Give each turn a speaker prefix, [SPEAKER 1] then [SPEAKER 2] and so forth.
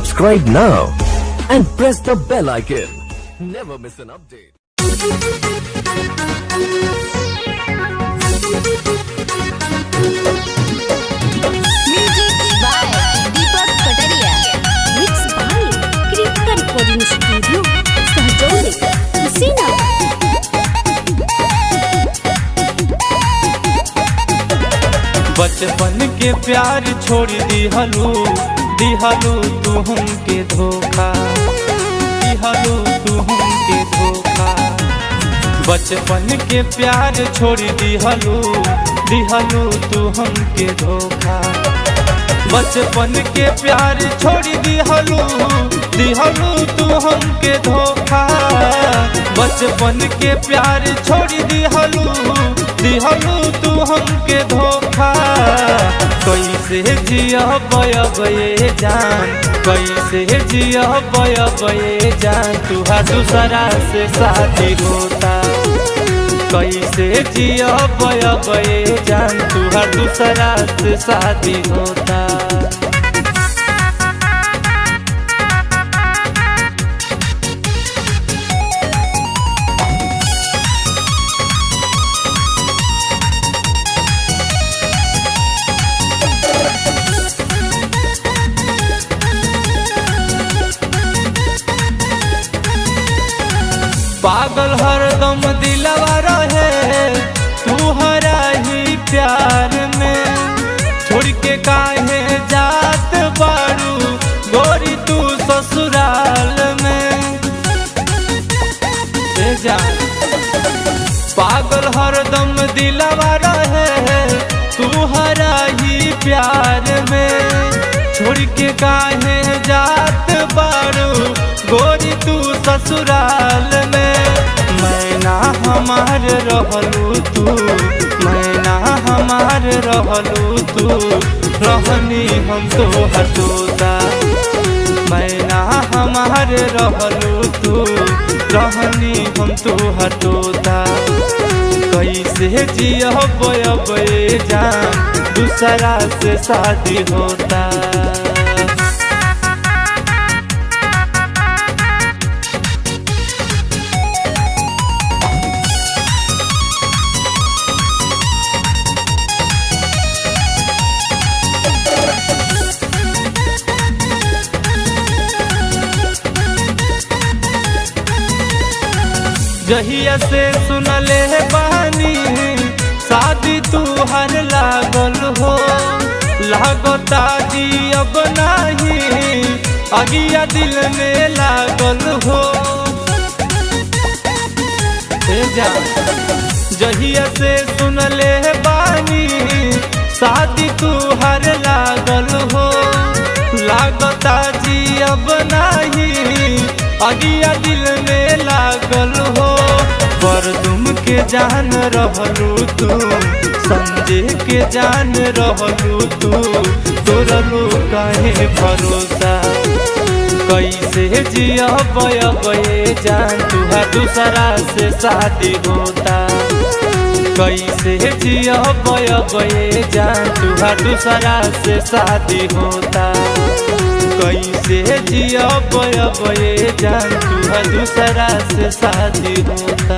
[SPEAKER 1] Subscribe now and press the bell icon. Never miss an update.
[SPEAKER 2] Music by Deepak Kataria. Mixed by Kripkan Recording Studio, Sahjoli, Kusina.
[SPEAKER 3] बचपन के प्यार छोड़ दिहलू तू हमके धोखा, दिहलू तू हमके धोखा। बचपन के प्यार छोड़ दिहलू तू हमके धोखा। बचपन के प्यार छोड़ दिहलू तू हमके धोखा। बचपन के प्यार छोड़ दिहलू तू हमके धोखा। कैसे जिया बये जान, कैसे जिया बये जान, तुहार दूसरा से शादी होता। कैसे जिया बये जान, तुहार दूसरा से शादी होता। पागल हरदम दिलवा रहे तुहरा ही प्यार में। छोड़ के काहे जात बारू गोरी तू ससुराल में। जा पागल हरदम दिलवा रहे तुहरा ही प्यार में। छोड़ के काहे जात बारू गोरी तू ससुराल में। मैना हमार रहलू तू, मैना हमार रहलू तू, रहनी हम तो हटोता। मैना हमार रहलू तू, रहनी हम तो हटोता। कैसे जिया बये जान, दूसरा से शादी होता। जहिया से सुनले बानी शादी तुहार लागल हो। लागता जी अब नहीं अगिया दिल में लागल हो। जहिया से सुनले बानी शादी तुहार लागल हो। लागता जी अब नहीं अगिया दिल में लागल हो। परदुम के जान रहलू तू, संजय के जान रहलू तू, तोरलू काहे भरोसा। कैसे जिया बये जान, तुहार दूसरा से शादी होता। कैसे जिया बये जान, तुहार दूसरा से शादी होता। कैसे जिया बये जान, तुहार दूसरा से शादी होता।